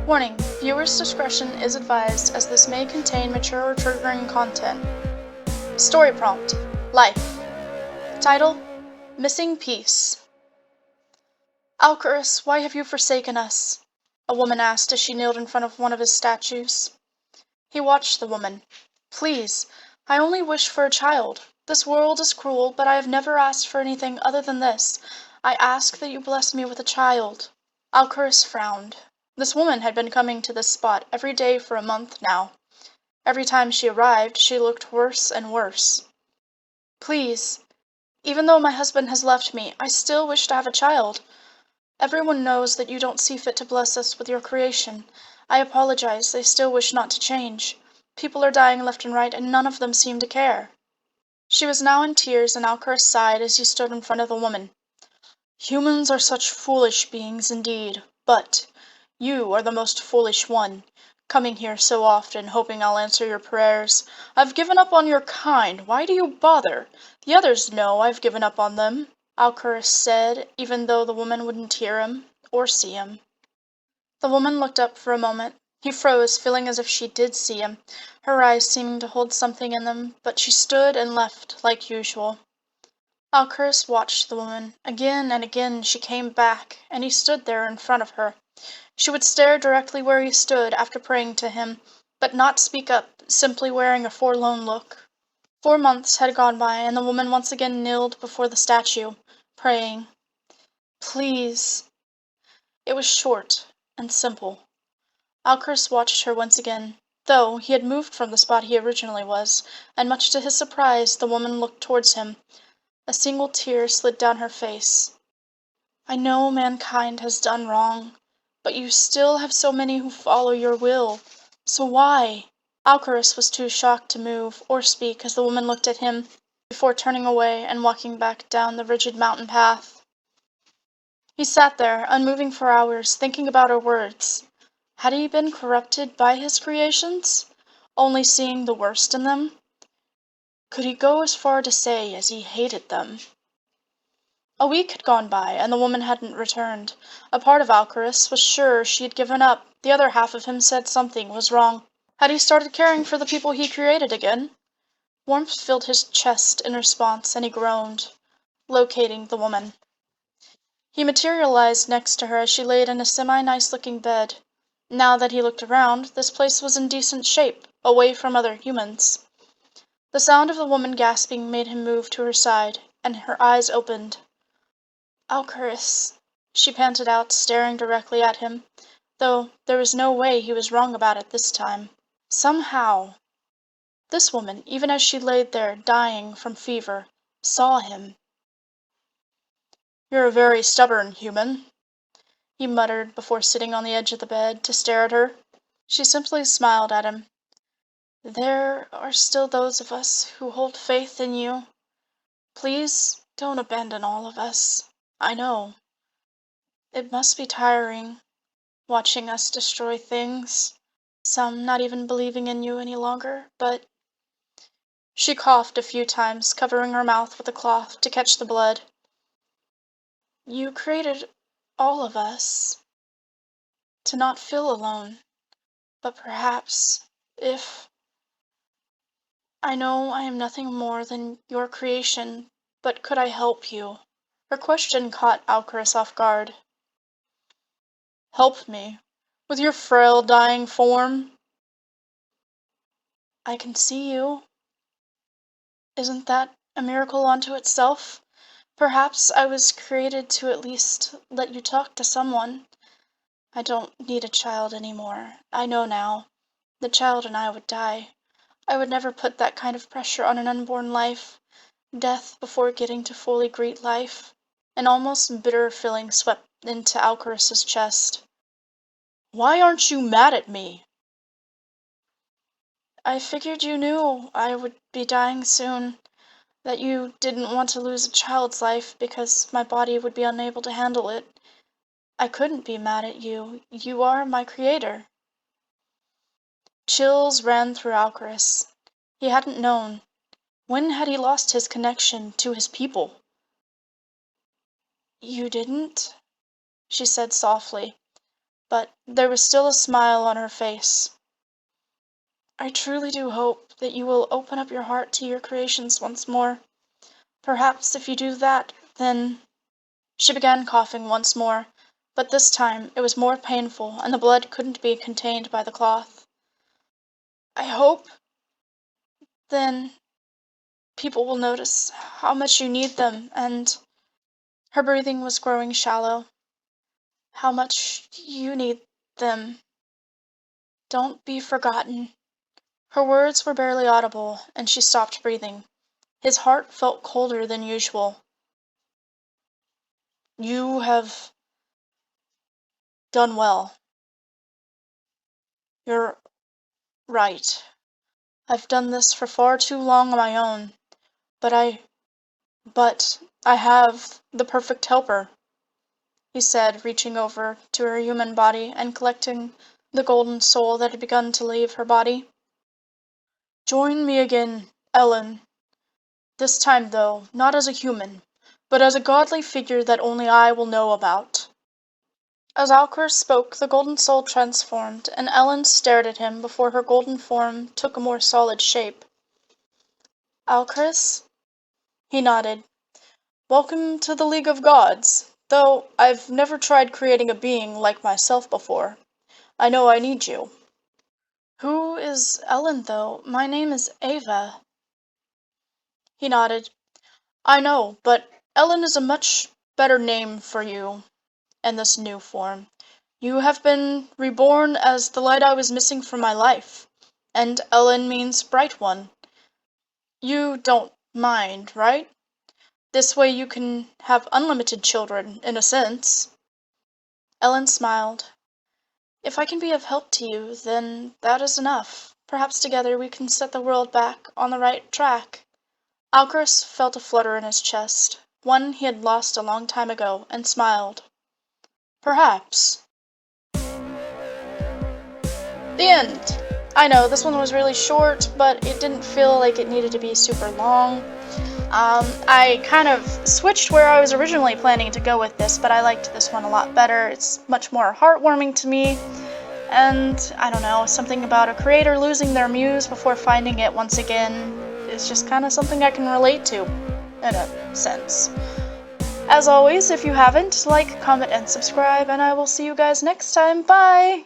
Warning: viewers' discretion is advised as this may contain mature or triggering content. Story prompt: Life. Title: Missing Piece. Alcarus, why have you forsaken us? A woman asked as she kneeled in front of one of his statues. He watched the woman. Please, I only wish for a child. This world is cruel, but I have never asked for anything other than this. I ask that you bless me with a child. Alcarus frowned. This woman had been coming to this spot every day for a month now. Every time she arrived, she looked worse and worse. Please, even though my husband has left me, I still wish to have a child. Everyone knows that you don't see fit to bless us with your creation. I apologize, they still wish not to change. People are dying left and right, and none of them seem to care. She was now in tears, and Alcarus sighed as he stood in front of the woman. Humans are such foolish beings indeed, but you are the most foolish one, coming here so often, hoping I'll answer your prayers. I've given up on your kind. Why do you bother? The others know I've given up on them, Alcarus said, even though the woman wouldn't hear him or see him. The woman looked up for a moment. He froze, feeling as if she did see him, her eyes seeming to hold something in them, but she stood and left like usual. Alcarus watched the woman. Again and again she came back, and he stood there in front of her. She would stare directly where he stood after praying to him, but not speak up, simply wearing a forlorn look. 4 months had gone by, and the woman once again kneeled before the statue, praying. Please. It was short and simple. Alcarus watched her once again, though he had moved from the spot he originally was, and much to his surprise, the woman looked towards him. A single tear slid down her face. I know mankind has done wrong, but you still have so many who follow your will. So why? Alcarus was too shocked to move or speak as the woman looked at him before turning away and walking back down the rigid mountain path. He sat there, unmoving for hours, thinking about her words. Had he been corrupted by his creations, only seeing the worst in them? Could he go as far to say as he hated them? A week had gone by, and the woman hadn't returned. A part of Alcarus was sure she had given up. The other half of him said something was wrong. Had he started caring for the people he created again? Warmth filled his chest in response, and he groaned, locating the woman. He materialized next to her as she laid in a semi-nice-looking bed. Now that he looked around, this place was in decent shape, away from other humans. The sound of the woman gasping made him move to her side, and her eyes opened. Alcarus, she panted out, staring directly at him, though there was no way he was wrong about it this time. Somehow, this woman, even as she laid there, dying from fever, saw him. You're a very stubborn human, he muttered before sitting on the edge of the bed to stare at her. She simply smiled at him. There are still those of us who hold faith in you. Please don't abandon all of us. I know. It must be tiring, watching us destroy things, some not even believing in you any longer, but... She coughed a few times, covering her mouth with a cloth to catch the blood. You created all of us to not feel alone, but perhaps if... I know I am nothing more than your creation, but could I help you? Her question caught Alcarus off guard. Help me? With your frail, dying form? I can see you. Isn't that a miracle unto itself? Perhaps I was created to at least let you talk to someone. I don't need a child anymore. I know now. The child and I would die. I would never put that kind of pressure on an unborn life. Death before getting to fully greet life. An almost bitter feeling swept into Alcarus's chest. Why aren't you mad at me? I figured you knew I would be dying soon, that you didn't want to lose a child's life because my body would be unable to handle it. I couldn't be mad at you. You are my creator. Chills ran through Alcarus. He hadn't known. When had he lost his connection to his people? You didn't? She said softly. but there was still a smile on her face. I truly do hope that you will open up your heart to your creations once more. Perhaps if you do that, then... She began coughing once more, but this time it was more painful, and the blood couldn't be contained by the cloth. I hope, then, people will notice how much you need them, and... Her breathing was growing shallow. How much you need them. Don't be forgotten. Her words were barely audible, and she stopped breathing. His heart felt colder than usual. You have done well. You're right. I've done this for far too long on my own, but I have the perfect helper, he said, reaching over to her human body and collecting the golden soul that had begun to leave her body. Join me again, Ellen. This time, though, not as a human, but as a godly figure that only I will know about. As Alcor spoke, the golden soul transformed, and Ellen stared at him before her golden form took a more solid shape. Alcris? He nodded. Welcome to the League of Gods, though I've never tried creating a being like myself before. I know I need you. Who is Ellen, though? My name is Ava. He nodded. I know, but Ellen is a much better name for you in this new form. You have been reborn as the light I was missing from my life, and Ellen means bright one. You don't mind, right? This way you can have unlimited children, in a sense. Ellen smiled. If I can be of help to you, then that is enough. Perhaps together we can set the world back on the right track. Alcaris felt a flutter in his chest, one he had lost a long time ago, and smiled. Perhaps. The end. I know, this one was really short, but it didn't feel like it needed to be super long. I kind of switched where I was originally planning to go with this, but I liked this one a lot better. It's much more heartwarming to me, and I don't know, something about a creator losing their muse before finding it once again is just kind of something I can relate to, in a sense. As always, if you haven't, like, comment, and subscribe, and I will see you guys next time. Bye!